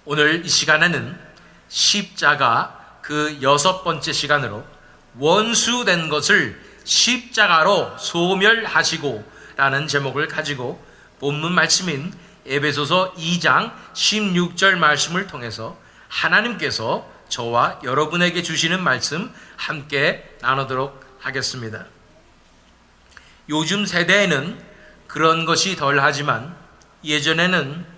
오늘 이 시간에는 십자가 그 6번째 시간으로 원수된 것을 십자가로 소멸하시고 라는 제목을 가지고 본문 말씀인 에베소서 2장 16절 말씀을 통해서 하나님께서 저와 여러분에게 주시는 말씀 함께 나누도록 하겠습니다. 요즘 세대에는 그런 것이 덜하지만 예전에는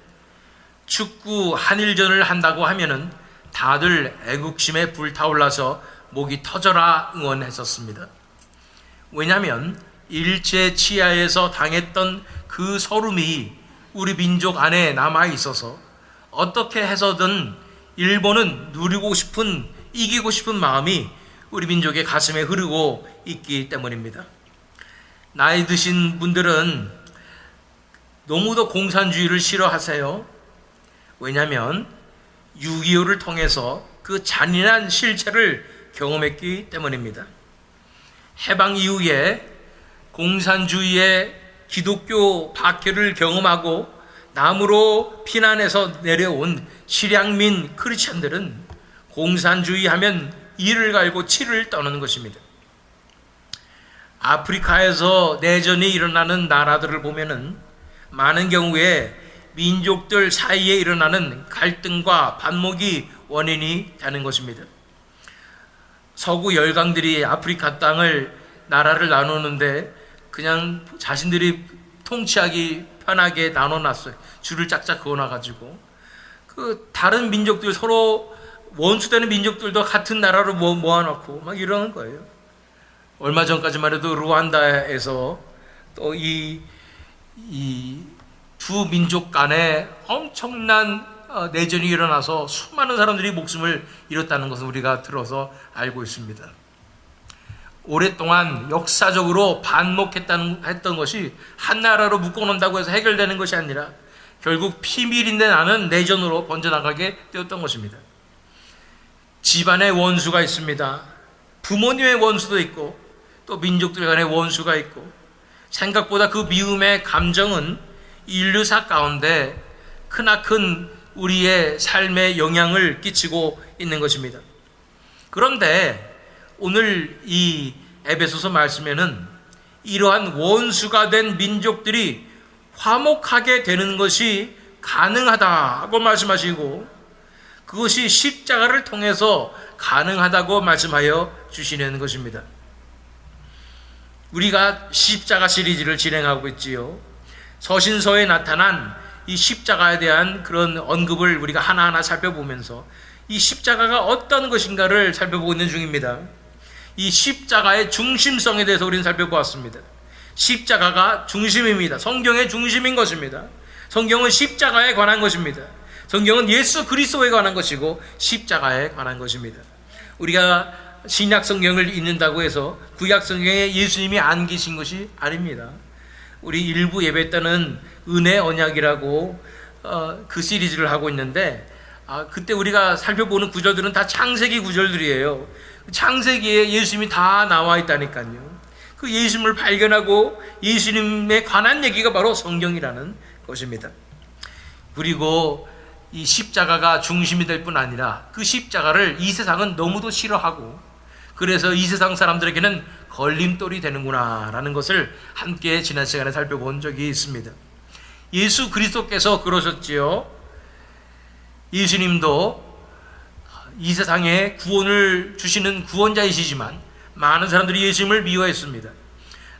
축구 한일전을 한다고 하면은 다들 애국심에 불타올라서 목이 터져라 응원했었습니다. 왜냐하면 일제 치하에서 당했던 그 서름이 우리 민족 안에 남아 있어서 어떻게 해서든 일본은 누리고 싶은, 이기고 싶은 마음이 우리 민족의 가슴에 흐르고 있기 때문입니다. 나이 드신 분들은 너무도 공산주의를 싫어하세요. 왜냐하면 6.25를 통해서 그 잔인한 실체를 경험했기 때문입니다. 해방 이후에 공산주의의 기독교 박해를 경험하고 남으로 피난해서 내려온 실향민 크리스천들은 공산주의 하면 이를 갈고 치를 떠는 것입니다. 아프리카에서 내전이 일어나는 나라들을 보면은 많은 경우에 민족들 사이에 일어나는 갈등과 반목이 원인이 되는 것입니다. 서구 열강들이 아프리카 땅을, 나라를 나누는데 그냥 자신들이 통치하기 편하게 나눠놨어요. 줄을 짝짝 그어놔가지고 그 다른 민족들, 서로 원수되는 민족들도 같은 나라로 모아놓고 막 이러는 거예요. 얼마 전까지만 해도 루안다에서 또 이 두 민족 간에 엄청난 내전이 일어나서 수많은 사람들이 목숨을 잃었다는 것을 우리가 들어서 알고 있습니다. 오랫동안 역사적으로 반목했던 것이 한 나라로 묶어놓는다고 해서 해결되는 것이 아니라 결국 피밀인데 나는 내전으로 번져나가게 되었던 것입니다. 집안에 원수가 있습니다. 부모님의 원수도 있고 또 민족들 간의 원수가 있고, 생각보다 그 미움의 감정은 인류사 가운데 크나큰 우리의 삶에 영향을 끼치고 있는 것입니다. 그런데 오늘 이 에베소서 말씀에는 이러한 원수가 된 민족들이 화목하게 되는 것이 가능하다고 말씀하시고, 그것이 십자가를 통해서 가능하다고 말씀하여 주시는 것입니다. 우리가 십자가 시리즈를 진행하고 있지요. 서신서에 나타난 이 십자가에 대한 그런 언급을 우리가 하나하나 살펴보면서 이 십자가가 어떤 것인가를 살펴보고 있는 중입니다. 이 십자가의 중심성에 대해서 우리는 살펴보았습니다. 십자가가 중심입니다. 성경의 중심인 것입니다. 성경은 십자가에 관한 것입니다. 성경은 예수 그리스도에 관한 것이고 십자가에 관한 것입니다. 우리가 신약 성경을 읽는다고 해서 구약 성경에 예수님이 안 계신 것이 아닙니다. 우리 일부 예배 때는 은혜 언약이라고 그 시리즈를 하고 있는데, 그때 우리가 살펴보는 구절들은 다 창세기 구절들이에요. 창세기에 예수님이 다 나와 있다니까요. 그 예수님을 발견하고 예수님에 관한 얘기가 바로 성경이라는 것입니다. 그리고 이 십자가가 중심이 될 뿐 아니라 그 십자가를 이 세상은 너무도 싫어하고, 그래서 이 세상 사람들에게는 걸림돌이 되는구나 라는 것을 함께 지난 시간에 살펴본 적이 있습니다. 예수 그리스도께서 그러셨지요. 예수님도 이 세상에 구원을 주시는 구원자이시지만 많은 사람들이 예수님을 미워했습니다.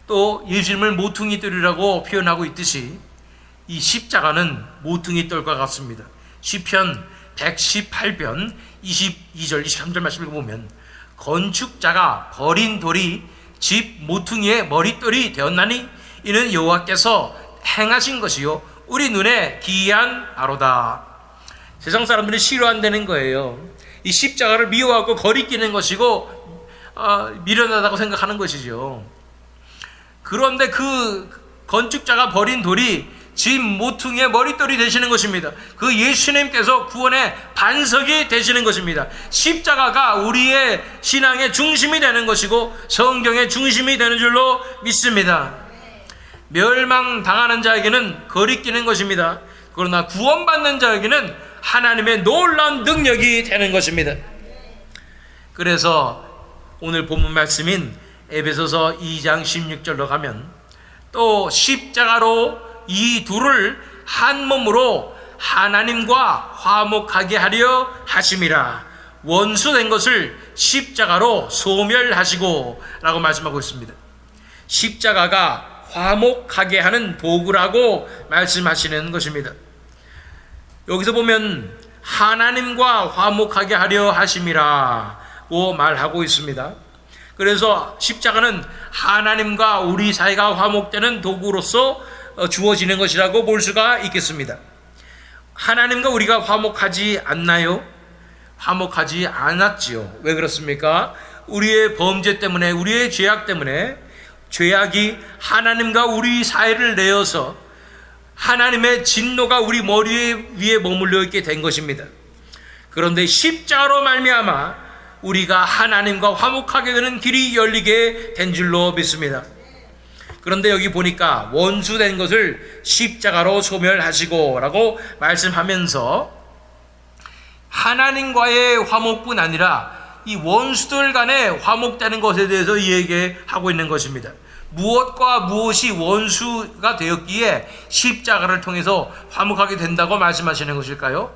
또 예수님을 모퉁이돌이라고 표현하고 있듯이 이 십자가는 모퉁이돌과 같습니다. 시편 118편 22절 23절 말씀을 보면, 건축자가 버린 돌이 집 모퉁이의 머릿돌이 되었나니 이는 여호와께서 행하신 것이요 우리 눈에 기이한 바로다. 세상 사람들이 싫어한다는 거예요. 이 십자가를 미워하고 거리끼는 것이고 미련하다고 생각하는 것이죠. 그런데 그 건축자가 버린 돌이 집 모퉁이의 머릿돌이 되시는 것입니다. 그 예수님께서 구원의 반석이 되시는 것입니다. 십자가가 우리의 신앙의 중심이 되는 것이고 성경의 중심이 되는 줄로 믿습니다. 멸망당하는 자에게는 거리끼는 것입니다. 그러나 구원받는 자에게는 하나님의 놀라운 능력이 되는 것입니다. 그래서 오늘 본문 말씀인 에베소서 2장 16절로 가면 또 십자가로 이 둘을 한 몸으로 하나님과 화목하게 하려 하심이라. 원수된 것을 십자가로 소멸하시고 라고 말씀하고 있습니다. 십자가가 화목하게 하는 도구라고 말씀하시는 것입니다. 여기서 보면 하나님과 화목하게 하려 하심이라고 말하고 있습니다. 그래서 십자가는 하나님과 우리 사이가 화목되는 도구로서 주어지는 것이라고 볼 수가 있겠습니다. 하나님과 우리가 화목하지 않나요? 화목하지 않았지요. 왜 그렇습니까? 우리의 범죄 때문에, 우리의 죄악 때문에 죄악이 하나님과 우리 사이를 내어서 하나님의 진노가 우리 머리 위에 머물러 있게 된 것입니다. 그런데 십자가로 말미암아 우리가 하나님과 화목하게 되는 길이 열리게 된 줄로 믿습니다. 그런데 여기 보니까 원수된 것을 십자가로 소멸하시고 라고 말씀하면서 하나님과의 화목뿐 아니라 이 원수들 간에 화목되는 것에 대해서 얘기하고 있는 것입니다. 무엇과 무엇이 원수가 되었기에 십자가를 통해서 화목하게 된다고 말씀하시는 것일까요?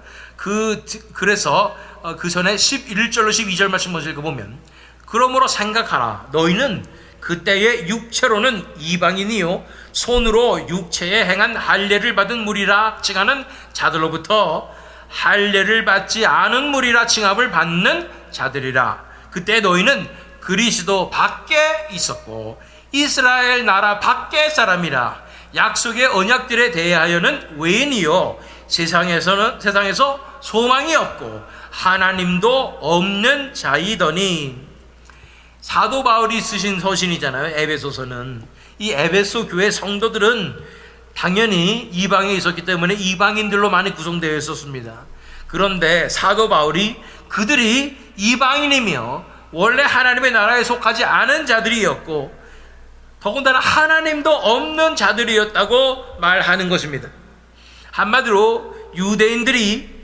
그래서 그 전에 11절로 12절 말씀 먼저 읽어보면 그러므로 생각하라. 너희는 그때의 육체로는 이방인이요 손으로 육체에 행한 할례를 받은 무리라 칭하는 자들로부터 할례를 받지 않은 무리라 칭함을 받는 자들이라. 그때 너희는 그리스도 밖에 있었고 이스라엘 나라 밖의 사람이라. 약속의 언약들에 대하여는 외인이요 세상에서 소망이 없고 하나님도 없는 자이더니. 사도 바울이 쓰신 서신이잖아요. 에베소서는. 이 에베소 교회 성도들은 당연히 이방에 있었기 때문에 이방인들로 많이 구성되어 있었습니다. 그런데 사도 바울이 그들이 이방인이며 원래 하나님의 나라에 속하지 않은 자들이었고 더군다나 하나님도 없는 자들이었다고 말하는 것입니다. 한마디로 유대인들이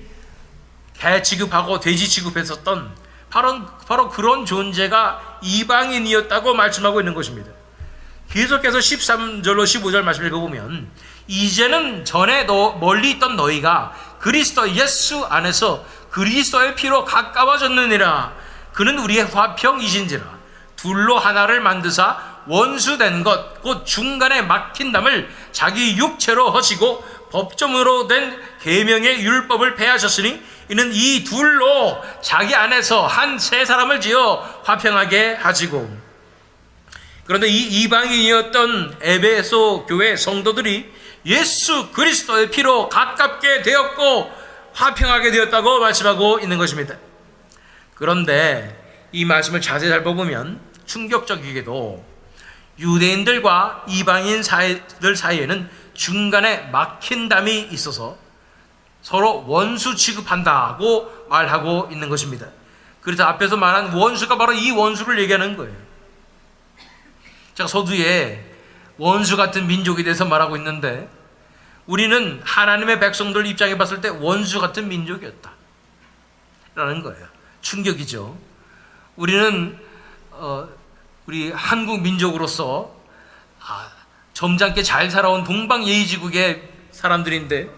개 취급하고 돼지 취급했었던 바로 그런 존재가 이방인이었다고 말씀하고 있는 것입니다. 계속해서 13절로 15절 말씀 읽어보면 이제는 전에 멀리 있던 너희가 그리스도 예수 안에서 그리스도의 피로 가까워졌느니라. 그는 우리의 화평이신지라. 둘로 하나를 만드사 원수된 것 곧 중간에 막힌 담을 자기 육체로 하시고 법정으로 된 계명의 율법을 폐하셨으니 이는 이 둘로 자기 안에서 한 세 사람을 지어 화평하게 하시고. 그런데 이 이방인이었던 에베소 교회 성도들이 예수 그리스도의 피로 가깝게 되었고 화평하게 되었다고 말씀하고 있는 것입니다. 그런데 이 말씀을 자세히 살펴보면 충격적이게도 유대인들과 이방인들 사이에는 중간에 막힌 담이 있어서 서로 원수 취급한다고 말하고 있는 것입니다. 그래서 앞에서 말한 원수가 바로 이 원수를 얘기하는 거예요. 제가 서두에 원수 같은 민족에 대해서 말하고 있는데 우리는 하나님의 백성들 입장에 봤을 때 원수 같은 민족이었다 라는 거예요. 충격이죠. 우리는 우리 한국 민족으로서 점잖게 잘 살아온 동방예의지국의 사람들인데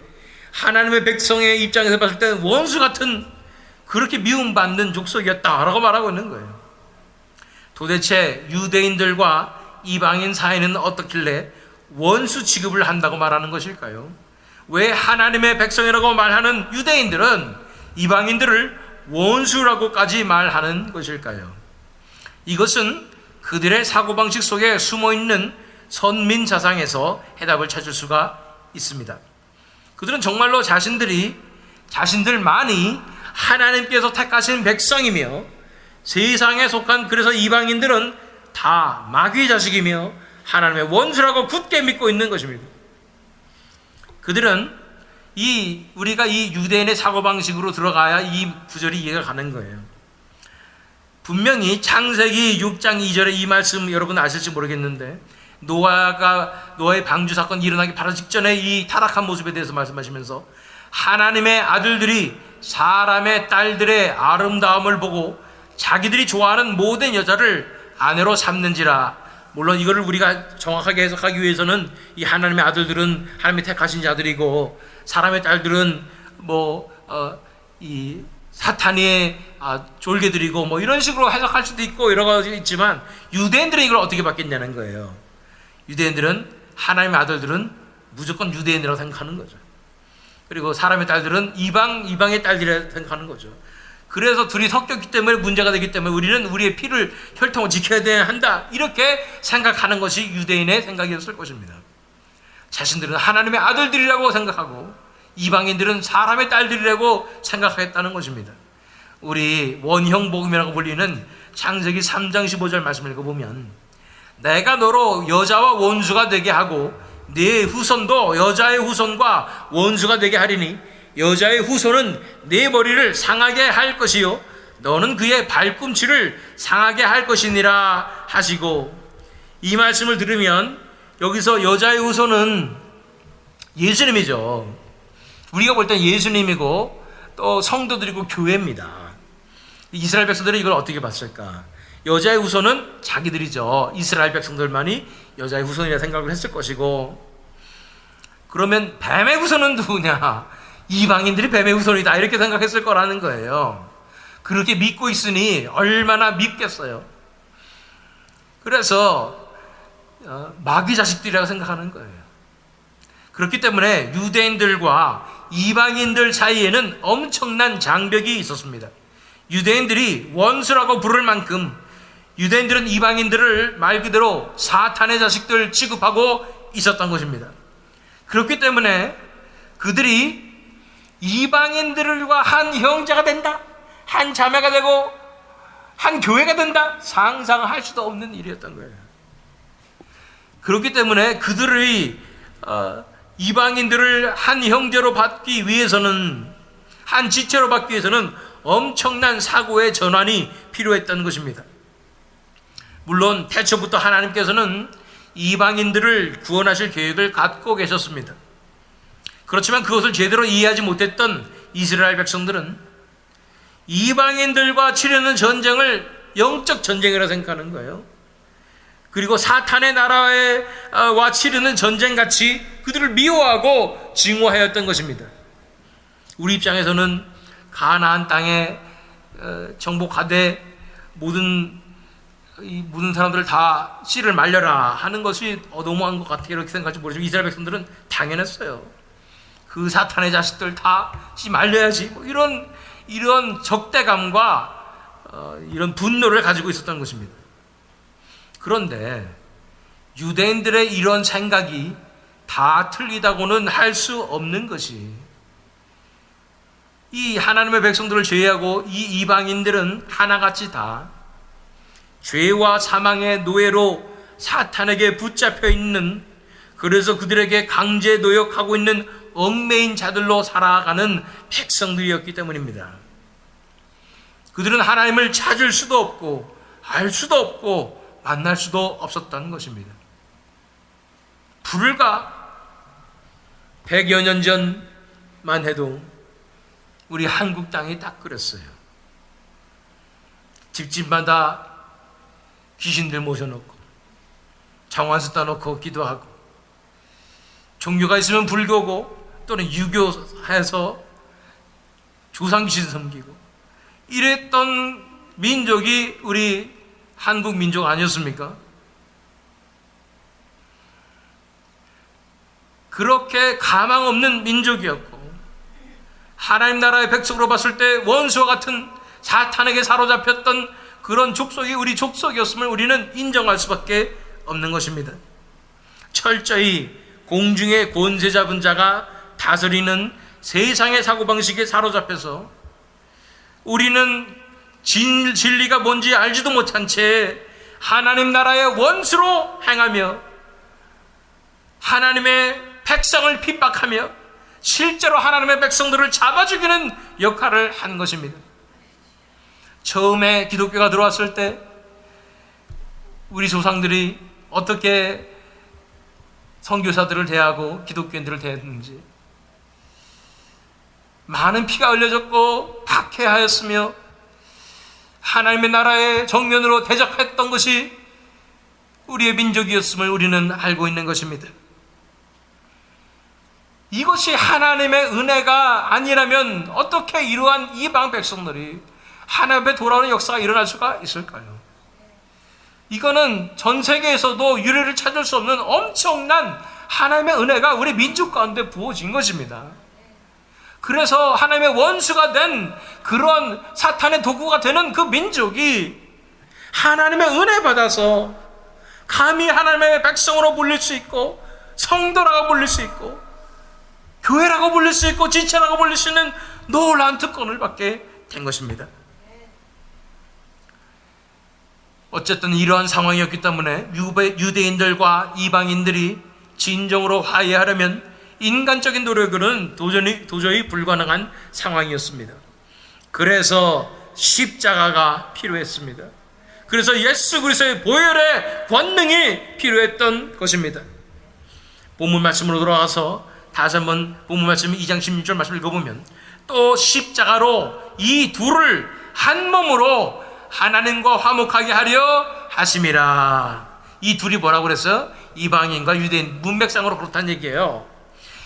하나님의 백성의 입장에서 봤을 때는 원수 같은 그렇게 미움받는 족속이었다라고 말하고 있는 거예요. 도대체 유대인들과 이방인 사이는 어떻길래 원수 취급을 한다고 말하는 것일까요? 왜 하나님의 백성이라고 말하는 유대인들은 이방인들을 원수라고까지 말하는 것일까요? 이것은 그들의 사고방식 속에 숨어있는 선민자상에서 해답을 찾을 수가 있습니다. 그들은 정말로 자신들만이 하나님께서 택하신 백성이며 세상에 속한 그래서 이방인들은 다 마귀의 자식이며 하나님의 원수라고 굳게 믿고 있는 것입니다. 그들은 우리가 이 유대인의 사고방식으로 들어가야 이 구절이 이해가 가는 거예요. 분명히 창세기 6장 2절에 이 말씀 여러분 아실지 모르겠는데 노아의 방주 사건이 일어나기 바로 직전에 이 타락한 모습에 대해서 말씀하시면서 하나님의 아들들이 사람의 딸들의 아름다움을 보고 자기들이 좋아하는 모든 여자를 아내로 삼는지라. 물론 이거를 우리가 정확하게 해석하기 위해서는 이 하나님의 아들들은 하나님이 택하신 자들이고 사람의 딸들은 이 사탄의 졸개들이고 이런 식으로 해석할 수도 있고 여러 가지 있지만 유대인들은 이걸 어떻게 받겠냐는 거예요. 유대인들은 하나님의 아들들은 무조건 유대인이라고 생각하는 거죠. 그리고 사람의 딸들은 이방의 딸들이라고 생각하는 거죠. 그래서 둘이 섞였기 때문에 문제가 되기 때문에 우리는 우리의 피를 혈통을 지켜야 한다 이렇게 생각하는 것이 유대인의 생각이었을 것입니다. 자신들은 하나님의 아들들이라고 생각하고 이방인들은 사람의 딸들이라고 생각했다는 것입니다. 우리 원형복음이라고 불리는 창세기 3장 15절 말씀을 읽어보면 내가 너로 여자와 원수가 되게 하고 네 후손도 여자의 후손과 원수가 되게 하리니 여자의 후손은 네 머리를 상하게 할 것이요 너는 그의 발꿈치를 상하게 할 것이니라 하시고, 이 말씀을 들으면 여기서 여자의 후손은 예수님이죠. 우리가 볼 땐 예수님이고 또 성도들이고 교회입니다. 이스라엘 백성들은 이걸 어떻게 봤을까? 여자의 후손은 자기들이죠. 이스라엘 백성들만이 여자의 후손이라 생각을 했을 것이고, 그러면 뱀의 후손은 누구냐? 이방인들이 뱀의 후손이다 이렇게 생각했을 거라는 거예요. 그렇게 믿고 있으니 얼마나 밉겠어요. 그래서 마귀 자식들이라고 생각하는 거예요. 그렇기 때문에 유대인들과 이방인들 사이에는 엄청난 장벽이 있었습니다. 유대인들이 원수라고 부를 만큼 유대인들은 이방인들을 말 그대로 사탄의 자식들 취급하고 있었던 것입니다. 그렇기 때문에 그들이 이방인들과 한 형제가 된다, 한 자매가 되고 한 교회가 된다, 상상할 수도 없는 일이었던 거예요. 그렇기 때문에 그들의 이방인들을 한 형제로 받기 위해서는, 한 지체로 받기 위해서는 엄청난 사고의 전환이 필요했던 것입니다. 물론 태초부터 하나님께서는 이방인들을 구원하실 계획을 갖고 계셨습니다. 그렇지만 그것을 제대로 이해하지 못했던 이스라엘 백성들은 이방인들과 치르는 전쟁을 영적 전쟁이라고 생각하는 거예요. 그리고 사탄의 나라와 치르는 전쟁같이 그들을 미워하고 증오하였던 것입니다. 우리 입장에서는 가나안 땅에 정복하되 모든 사람들을 다 씨를 말려라 하는 것이 너무한 것 같아요 이렇게 생각할지 모르지만 이스라엘 백성들은 당연했어요. 그 사탄의 자식들 다 씨 말려야지 이런 적대감과 이런 분노를 가지고 있었던 것입니다. 그런데 유대인들의 이런 생각이 다 틀리다고는 할 수 없는 것이, 이 하나님의 백성들을 제외하고 이 이방인들은 하나같이 다 죄와 사망의 노예로 사탄에게 붙잡혀 있는, 그래서 그들에게 강제 노역하고 있는 얽매인 자들로 살아가는 백성들이었기 때문입니다. 그들은 하나님을 찾을 수도 없고 알 수도 없고 만날 수도 없었던 것입니다. 불과 100여 년 전만 해도 우리 한국 땅이 딱 그랬어요. 집집마다 귀신들 모셔놓고 정환수 따놓고 기도하고, 종교가 있으면 불교고 또는 유교해서 조상귀신 섬기고 이랬던 민족이 우리 한국 민족 아니었습니까? 그렇게 가망 없는 민족이었고 하나님 나라의 백성으로 봤을 때 원수와 같은 사탄에게 사로잡혔던 그런 족속이 우리 족속이었음을 우리는 인정할 수밖에 없는 것입니다. 철저히 공중의 권세 잡은 자가 다스리는 세상의 사고방식에 사로잡혀서 우리는 진리가 뭔지 알지도 못한 채 하나님 나라의 원수로 행하며 하나님의 백성을 핍박하며 실제로 하나님의 백성들을 잡아 죽이는 역할을 한 것입니다. 처음에 기독교가 들어왔을 때 우리 조상들이 어떻게 선교사들을 대하고 기독교인들을 대했는지, 많은 피가 흘려졌고 박해하였으며 하나님의 나라의 정면으로 대적했던 것이 우리의 민족이었음을 우리는 알고 있는 것입니다. 이것이 하나님의 은혜가 아니라면 어떻게 이러한 이방 백성들이 하나님의 돌아오는 역사가 일어날 수가 있을까요? 이거는 전 세계에서도 유례를 찾을 수 없는 엄청난 하나님의 은혜가 우리 민족 가운데 부어진 것입니다. 그래서 하나님의 원수가 된 그런 사탄의 도구가 되는 그 민족이 하나님의 은혜 받아서 감히 하나님의 백성으로 불릴 수 있고, 성도라고 불릴 수 있고, 교회라고 불릴 수 있고, 지체라고 불릴 수 있는 놀라운 특권을 받게 된 것입니다. 어쨌든 이러한 상황이었기 때문에 유대인들과 이방인들이 진정으로 화해하려면 인간적인 노력으로는 도저히 불가능한 상황이었습니다. 그래서 십자가가 필요했습니다. 그래서 예수 그리스도의 보혈의 권능이 필요했던 것입니다. 본문 말씀으로 돌아와서 다시 한번 본문 말씀 2장 16절 말씀을 읽어보면, 또 십자가로 이 둘을 한 몸으로 하나님과 화목하게 하려 하심이라. 이 둘이 뭐라고 그랬어요? 이방인과 유대인, 문맥상으로 그렇다는 얘기예요.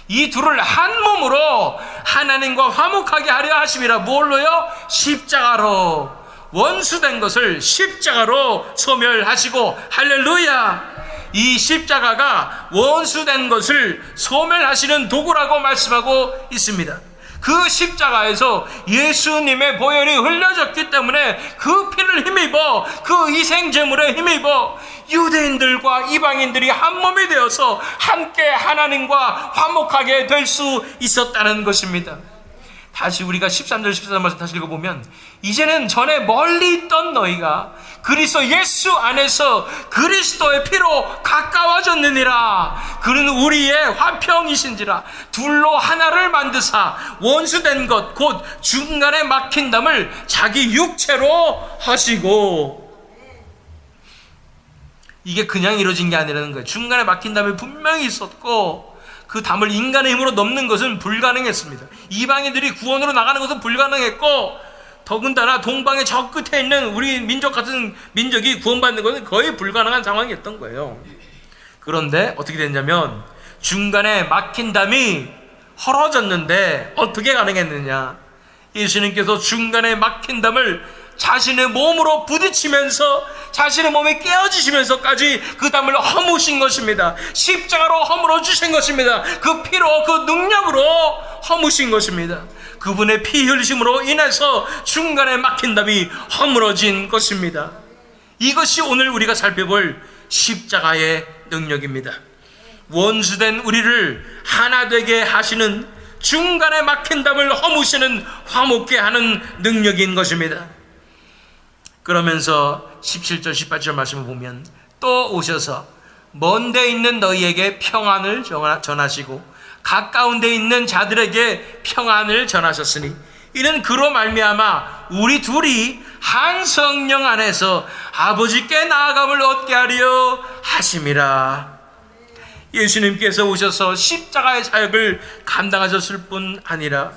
이 둘을 한 몸으로 하나님과 화목하게 하려 하심이라. 뭘로요? 십자가로. 원수된 것을 십자가로 소멸하시고, 할렐루야! 이 십자가가 원수된 것을 소멸하시는 도구라고 말씀하고 있습니다. 그 십자가에서 예수님의 보혈이 흘려졌기 때문에 그 피를 힘입어, 그 희생제물에 힘입어 유대인들과 이방인들이 한 몸이 되어서 함께 하나님과 화목하게 될 수 있었다는 것입니다. 다시 우리가 13절 14절 말씀 다시 읽어보면, 이제는 전에 멀리 있던 너희가 그리스도 예수 안에서 그리스도의 피로 가까워졌느니라. 그는 우리의 화평이신지라. 둘로 하나를 만드사 원수된 것 곧 중간에 막힌 담을 자기 육체로 하시고. 이게 그냥 이루어진 게 아니라는 거예요. 중간에 막힌 담이 분명히 있었고, 그 담을 인간의 힘으로 넘는 것은 불가능했습니다. 이방인들이 구원으로 나가는 것은 불가능했고, 더군다나 동방의 저 끝에 있는 우리 민족 같은 민족이 구원받는 것은 거의 불가능한 상황이었던 거예요. 그런데 어떻게 됐냐면, 중간에 막힌 담이 헐어졌는데 어떻게 가능했느냐? 예수님께서 중간에 막힌 담을 자신의 몸으로 부딪히면서 자신의 몸이 깨어지시면서까지 그 담을 허무신 것입니다. 십자가로 허물어 주신 것입니다. 그 피로, 그 능력으로 허무신 것입니다. 그분의 피 흘리심으로 인해서 중간에 막힌 담이 허물어진 것입니다. 이것이 오늘 우리가 살펴볼 십자가의 능력입니다. 원수된 우리를 하나 되게 하시는, 중간에 막힌 담을 허무시는, 화목게 하는 능력인 것입니다. 그러면서 17절 18절 말씀을 보면, 또 오셔서 먼 데 있는 너희에게 평안을 전하시고 가까운 데 있는 자들에게 평안을 전하셨으니 이는 그로 말미암아 우리 둘이 한 성령 안에서 아버지께 나아감을 얻게 하려 하심이라. 예수님께서 오셔서 십자가의 사역을 감당하셨을 뿐 아니라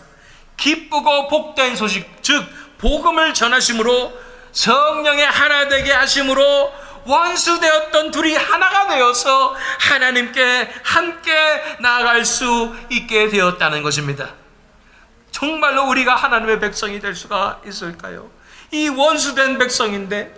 기쁘고 복된 소식, 즉 복음을 전하심으로 성령의 하나 되게 하심으로 원수되었던 둘이 하나가 되어서 하나님께 함께 나아갈 수 있게 되었다는 것입니다. 정말로 우리가 하나님의 백성이 될 수가 있을까요? 이 원수된 백성인데,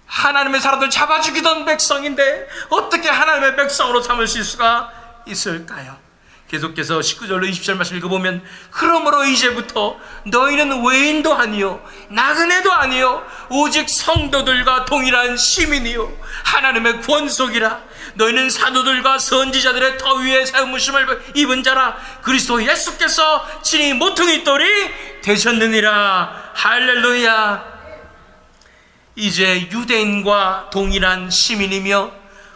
하나님의 사람들 잡아 죽이던 백성인데 어떻게 하나님의 백성으로 삼으실 수가 있을까요? 계속해서 19절로 20절 말씀 읽어보면, 그러므로 이제부터 너희는 외인도 아니요 나그네도 아니요 오직 성도들과 동일한 시민이요 하나님의 권속이라. 너희는 사도들과 선지자들의 터 위에 세우심을 입은 자라. 그리스도 예수께서 친히 모퉁이 돌이 되셨느니라. 할렐루야. 이제 유대인과 동일한 시민이며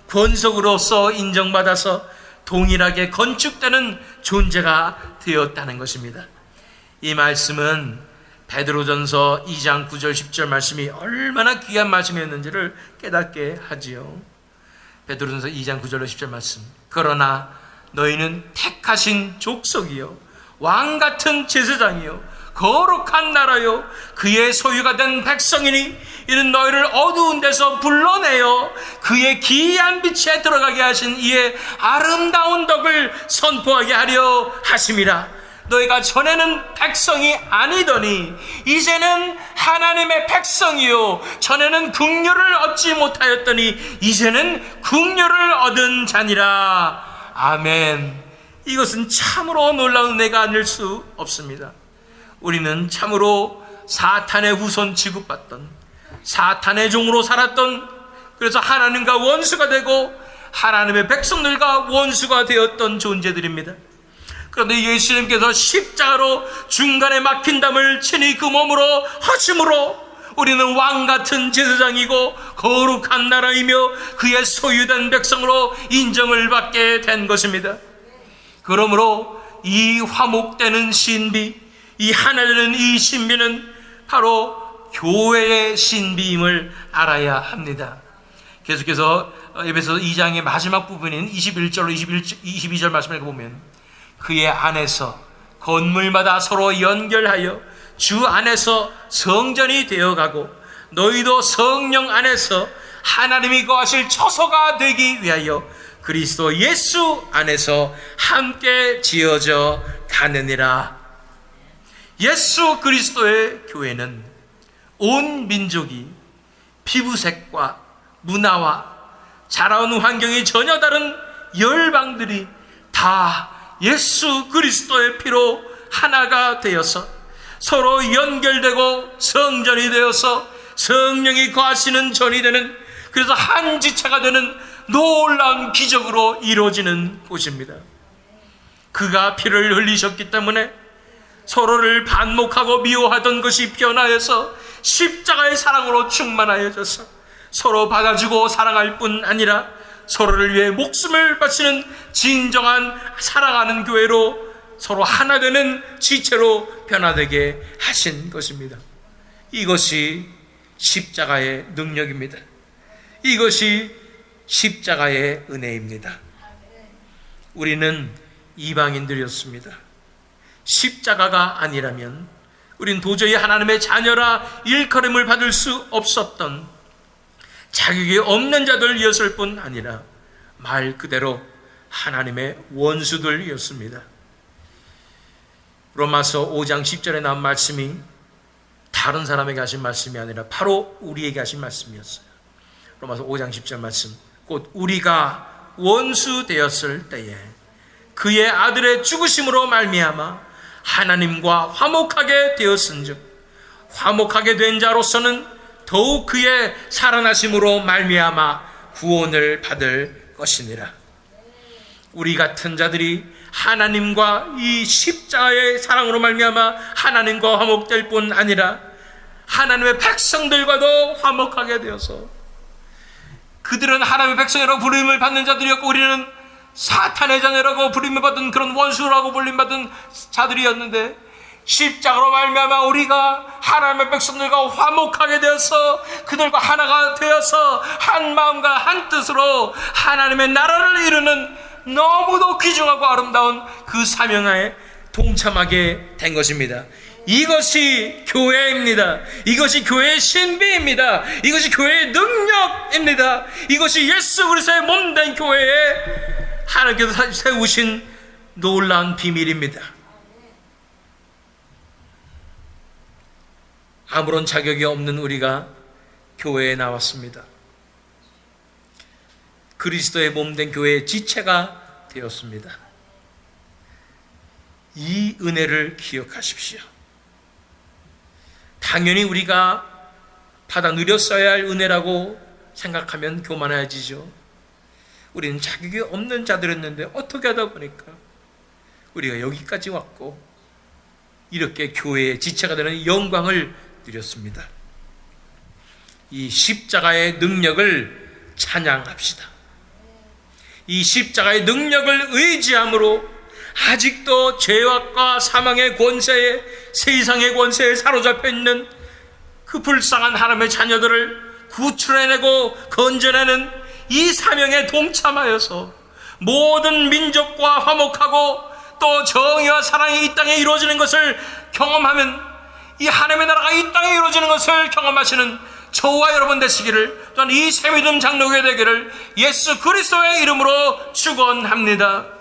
권속으로서 인정받아서 동일하게 건축되는 존재가 되었다는 것입니다. 이 말씀은 베드로전서 2장 9절 10절 말씀이 얼마나 귀한 말씀이었는지를 깨닫게 하지요. 베드로전서 2장 9절로 10절 말씀. 그러나 너희는 택하신 족속이요 왕같은 제사장이요 거룩한 나라요 그의 소유가 된 백성이니 이는 너희를 어두운 데서 불러내어 그의 기이한 빛에 들어가게 하신 이의 아름다운 덕을 선포하게 하려 하심이라. 너희가 전에는 백성이 아니더니 이제는 하나님의 백성이요 전에는 긍휼을 얻지 못하였더니 이제는 긍휼을 얻은 자니라. 아멘. 이것은 참으로 놀라운 은혜가 아닐 수 없습니다. 우리는 참으로 사탄의 후손 취급받던, 사탄의 종으로 살았던, 그래서 하나님과 원수가 되고 하나님의 백성들과 원수가 되었던 존재들입니다. 그런데 예수님께서 십자가로 중간에 막힌 담을 친히 그 몸으로 하심으로 우리는 왕같은 제사장이고 거룩한 나라이며 그의 소유된 백성으로 인정을 받게 된 것입니다. 그러므로 이 화목되는 신비, 이 하나 되는 이 신비는 바로 교회의 신비임을 알아야 합니다. 계속해서 에베소서 2장의 마지막 부분인 21절로 22절 말씀을 읽어보면 그의 안에서 건물마다 서로 연결하여 주 안에서 성전이 되어가고 너희도 성령 안에서 하나님이 거하실 처소가 되기 위하여 그리스도 예수 안에서 함께 지어져 가느니라. 예수 그리스도의 교회는 온 민족이 피부색과 문화와 자라온 환경이 전혀 다른 열방들이 다 예수 그리스도의 피로 하나가 되어서 서로 연결되고 성전이 되어서 성령이 거하시는 전이 되는, 그래서 한 지체가 되는 놀라운 기적으로 이루어지는 곳입니다. 그가 피를 흘리셨기 때문에 서로를 반목하고 미워하던 것이 변화해서 십자가의 사랑으로 충만하여져서 서로 받아주고 사랑할 뿐 아니라 서로를 위해 목숨을 바치는 진정한 사랑하는 교회로 서로 하나 되는 지체로 변화되게 하신 것입니다. 이것이 십자가의 능력입니다. 이것이 십자가의 은혜입니다. 우리는 이방인들이었습니다. 십자가가 아니라면 우린 도저히 하나님의 자녀라 일컬음을 받을 수 없었던 자격이 없는 자들이었을 뿐 아니라 말 그대로 하나님의 원수들이었습니다. 로마서 5장 10절에 나온 말씀이 다른 사람에게 하신 말씀이 아니라 바로 우리에게 하신 말씀이었어요. 로마서 5장 10절 말씀, 곧 우리가 원수 되었을 때에 그의 아들의 죽으심으로 말미암아 하나님과 화목하게 되었은즉 화목하게 된 자로서는 더욱 그의 살아나심으로 말미암아 구원을 받을 것이니라. 우리 같은 자들이 하나님과 이 십자가의 사랑으로 말미암아 하나님과 화목될 뿐 아니라 하나님의 백성들과도 화목하게 되어서 그들은 하나님의 백성이라고 부름을 받는 자들이었고 우리는 사탄의 자녀라고 부름을 받은 그런 원수라고 불림받은 자들이었는데 십자가로 말미암아 우리가 하나님의 백성들과 화목하게 되어서 그들과 하나가 되어서 한 마음과 한 뜻으로 하나님의 나라를 이루는 너무도 귀중하고 아름다운 그 사명에 동참하게 된 것입니다. 이것이 교회입니다. 이것이 교회의 신비입니다. 이것이 교회의 능력입니다. 이것이 예수 그리스도의 몸된 교회에 하나님께서 세우신 놀라운 비밀입니다. 아무런 자격이 없는 우리가 교회에 나왔습니다. 그리스도의 몸된 교회의 지체가 되었습니다. 이 은혜를 기억하십시오. 당연히 우리가 받아 누렸어야 할 은혜라고 생각하면 교만해지죠. 우리는 자격이 없는 자들이었는데 어떻게 하다 보니까 우리가 여기까지 왔고 이렇게 교회의 지체가 되는 영광을 누렸습니다. 이 십자가의 능력을 찬양합시다. 이 십자가의 능력을 의지함으로 아직도 죄악과 사망의 권세에, 세상의 권세에 사로잡혀 있는 그 불쌍한 하나님의 자녀들을 구출해내고 건져내는 이 사명에 동참하여서 모든 민족과 화목하고 또 정의와 사랑이 이 땅에 이루어지는 것을 경험하면 이 하나님의 나라가 이 땅에 이루어지는 것을 경험하시는 저와 여러분 되시기를, 또한 이 새믿음 장로교회 되기를 예수 그리스도의 이름으로 축원합니다.